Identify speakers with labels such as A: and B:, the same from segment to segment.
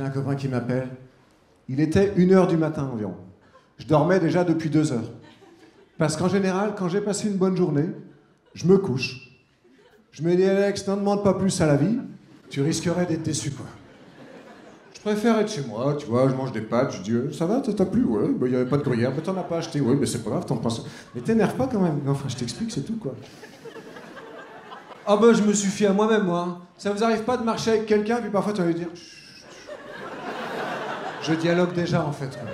A: j'ai un copain qui m'appelle. Il était 1h du matin environ. Je dormais déjà depuis 2 heures. Parce qu'en général, quand j'ai passé une bonne journée, je me couche. Je me dis, Alex, n'en demande pas plus à la vie, tu risquerais d'être déçu, quoi. Je préfère être chez moi, tu vois, je mange des pâtes, je dis, ça va, t'as plu? Ouais, il n'y avait pas de gruyère, mais t'en as pas acheté, ouais, mais c'est pas grave, t'en penses. Mais t'énerve pas quand même. Enfin, je t'explique, c'est tout, quoi. Ah bah, je me suffis à moi-même, moi. Hein. Ça vous arrive pas de marcher avec quelqu'un, puis parfois tu vas lui dire... Je dialogue déjà, en fait, quoi.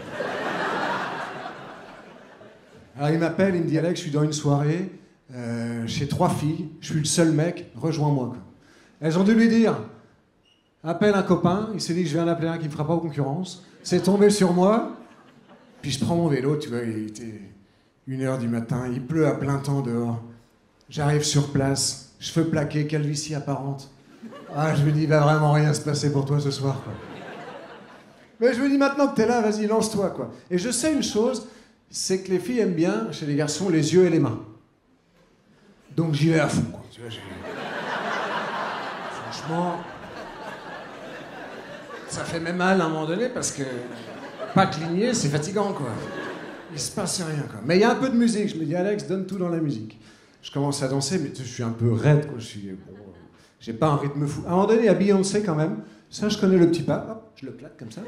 A: Alors il m'appelle, il me dit, Alex, je suis dans une soirée, chez 3 filles, je suis le seul mec, rejoins-moi, quoi. Elles ont dû lui dire, appelle un copain, il s'est dit que je vais en appeler un qui me fera pas concurrence, c'est tombé sur moi, puis je prends mon vélo, tu vois, il était 1h du matin, il pleut à plein temps dehors, j'arrive sur place, cheveux plaqués, calvitie apparente. Ah, je me dis, il va vraiment rien se passer pour toi ce soir, quoi. Mais je me dis, maintenant que t'es là, vas-y, lance-toi, quoi. Et je sais une chose, c'est que les filles aiment bien, chez les garçons, les yeux et les mains. Donc j'y vais à fond, quoi. Tu vois, franchement, ça fait même mal à un moment donné, parce que pas cligner, c'est fatigant, quoi. Il se passe rien, quoi. Mais il y a un peu de musique. Je me dis, Alex, donne tout dans la musique. Je commence à danser, mais je suis un peu raide, quoi. J'ai pas un rythme fou. À un moment donné, il y a Beyoncé, quand même. Ça, je connais le petit pas. Hop, je le claque comme ça.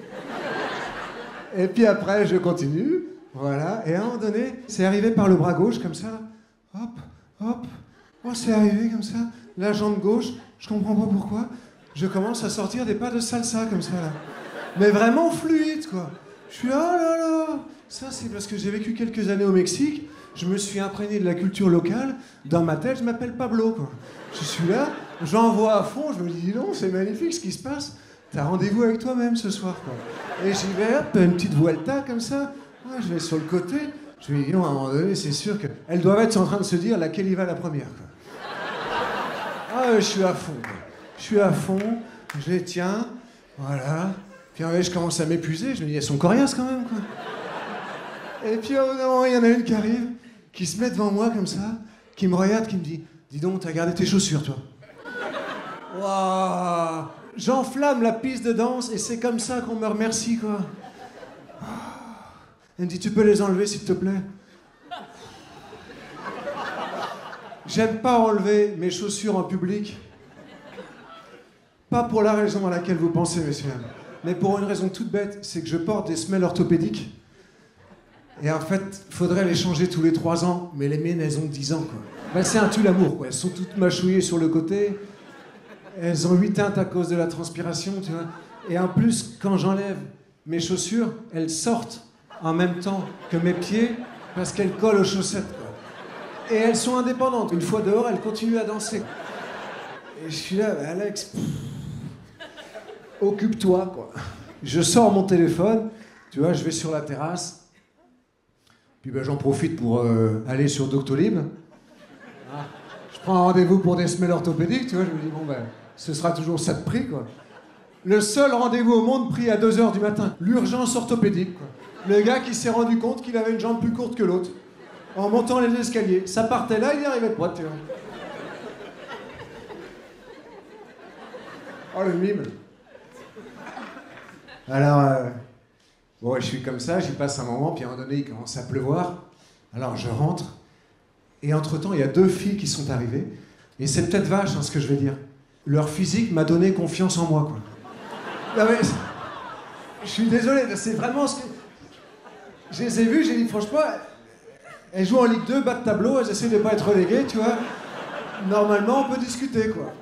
A: Et puis après, je continue. Voilà. Et à un moment donné, c'est arrivé par le bras gauche, comme ça. Hop, hop. Oh, c'est arrivé comme ça. La jambe gauche, je comprends pas pourquoi. Je commence à sortir des pas de salsa, comme ça, là. Mais vraiment fluide, quoi. Je suis là, oh là là. Ça, c'est parce que j'ai vécu quelques années au Mexique. Je me suis imprégné de la culture locale. Dans ma tête, je m'appelle Pablo, quoi. Je suis là, j'envoie à fond, je me dis, non, c'est magnifique ce qui se passe. T'as rendez-vous avec toi-même ce soir, quoi. Et j'y vais, hop, une petite vuelta comme ça. Ouais, je vais sur le côté. Je me dis, non, à un moment donné, c'est sûr qu'elles doivent être en train de se dire laquelle y va la première, quoi. Ah, je suis à fond, quoi. Je suis à fond, je les tiens, voilà. Puis en fait, je commence à m'épuiser, je me dis, elles sont coriaces quand même, quoi. Et puis au bout d'un moment, il y en a une qui arrive, qui se met devant moi comme ça, qui me regarde, qui me dit, dis donc, t'as gardé tes chaussures, toi. Waouh! J'enflamme la piste de danse et c'est comme ça qu'on me remercie, quoi. Elle me dit, tu peux les enlever, s'il te plaît? J'aime pas enlever mes chaussures en public. Pas pour la raison à laquelle vous pensez, messieurs, mais pour une raison toute bête, c'est que je porte des semelles orthopédiques. Et en fait, faudrait les changer tous les 3 ans, mais les miennes, elles ont 10 ans, quoi. Ben, c'est un tue-l'amour, quoi. Elles sont toutes mâchouillées sur le côté. Elles ont 8 teintes à cause de la transpiration, tu vois. Et en plus, quand j'enlève mes chaussures, elles sortent en même temps que mes pieds parce qu'elles collent aux chaussettes, quoi. Et elles sont indépendantes. Une fois dehors, elles continuent à danser. Et je suis là, bah, Alex, occupe-toi, quoi. Je sors mon téléphone, tu vois, je vais sur la terrasse. Puis ben, j'en profite pour aller sur Doctolib. Ah, je prends un rendez-vous pour des semelles orthopédiques, tu vois, je me dis, bon ben, ce sera toujours ça de prix, quoi. Le seul rendez-vous au monde pris à 2h du matin. L'urgence orthopédique, quoi. Le gars qui s'est rendu compte qu'il avait une jambe plus courte que l'autre. En montant les escaliers. Ça partait là, il y arrivait pas, tu vois. Oh, le mime. Alors, bon, je suis comme ça, j'y passe un moment, puis à un moment donné, il commence à pleuvoir. Alors, je rentre, et entre-temps, il y a 2 filles qui sont arrivées, et c'est peut-être vache, hein, ce que je vais dire. Leur physique m'a donné confiance en moi, quoi. Non, mais, je suis désolé, c'est vraiment ce que... Je les ai vues, j'ai dit, franchement, elles jouent en Ligue 2, bas de tableau, elles essaient de pas être reléguées, tu vois. Normalement, on peut discuter, quoi.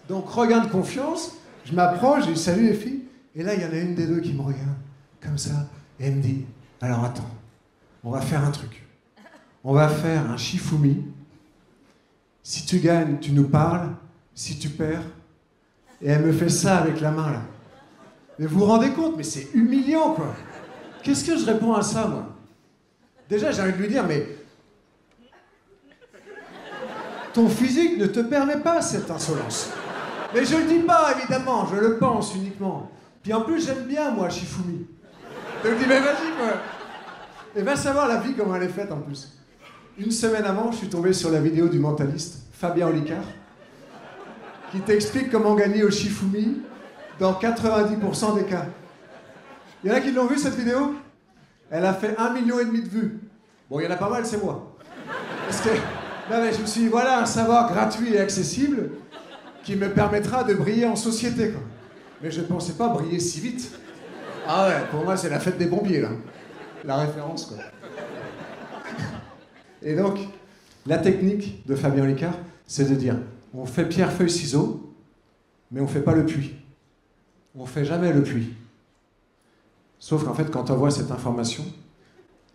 A: Donc, regain de confiance, je m'approche, je dis, salut les filles. Et là, il y en a une des 2 qui me regarde, comme ça, et elle me dit, alors attends, on va faire un truc. On va faire un Shifumi. Si tu gagnes, tu nous parles. Si tu perds... Et elle me fait ça avec la main, là. Mais vous vous rendez compte, mais c'est humiliant, quoi. Qu'est-ce que je réponds à ça, moi? Déjà, j'ai envie de lui dire, mais... Ton physique ne te permet pas cette insolence. Mais je le dis pas, évidemment, je le pense uniquement. Puis en plus, j'aime bien, moi, Shifumi. Donc je dis, mais vas-y, quoi. Et va savoir la vie, comment elle est faite, en plus. Une semaine avant, je suis tombé sur la vidéo du mentaliste, Fabien Olicard, qui t'explique comment gagner au Shifumi dans 90% des cas. Il y en a qui l'ont vu cette vidéo? Elle a fait 1,5 million de vues. Bon, il y en a pas mal, c'est moi. Parce que, non mais je me suis dit, voilà un savoir gratuit et accessible qui me permettra de briller en société, quoi. Mais je ne pensais pas briller si vite. Ah ouais, pour moi, c'est la fête des pompiers, là. La référence, quoi. Et donc, la technique de Fabien Olicard, c'est de dire, on fait pierre, feuille, ciseaux, mais on ne fait pas le puits. On ne fait jamais le puits. Sauf qu'en fait, quand on voit cette information,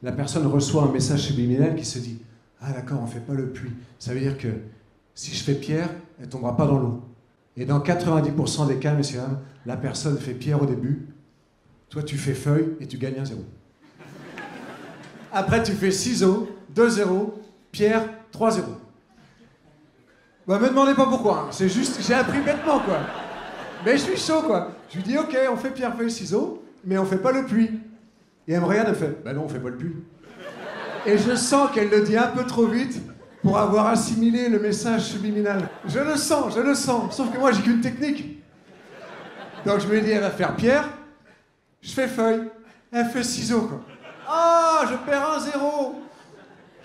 A: la personne reçoit un message subliminal qui se dit, ah d'accord, on ne fait pas le puits. Ça veut dire que si je fais pierre, elle ne tombera pas dans l'eau. Et dans 90% des cas, messieurs, dames, la personne fait pierre au début, toi tu fais feuille et tu gagnes 1-0. Après tu fais ciseaux, 2-0, pierre, 3-0. Bah me demandez pas pourquoi, hein. C'est juste, j'ai appris bêtement quoi. Mais je suis chaud quoi. Je lui dis ok, on fait pierre, feuille, ciseaux, mais on fait pas le puits. Et elle me regarde, elle fait, bah non, on fait pas le puits. Et je sens qu'elle le dit un peu trop vite pour avoir assimilé le message subliminal. Je le sens, sauf que moi j'ai qu'une technique. Donc je me dis, elle va faire pierre, je fais feuille, elle fait ciseaux quoi. Ah, je perds 1-0.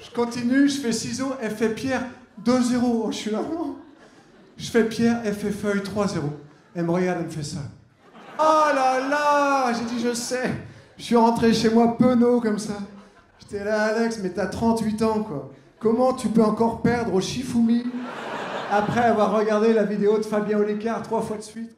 A: Je continue, je fais ciseaux, elle fait pierre, 2-0. Oh, je suis là, non. Je fais pierre, elle fait feuille, 3-0. Elle me regarde, elle me fait ça. Oh là là, j'ai dit, je sais. Je suis rentré chez moi penaud comme ça. J'étais là, Alex, mais t'as 38 ans, quoi. Comment tu peux encore perdre au Shifumi après avoir regardé la vidéo de Fabien Olicard 3 fois de suite?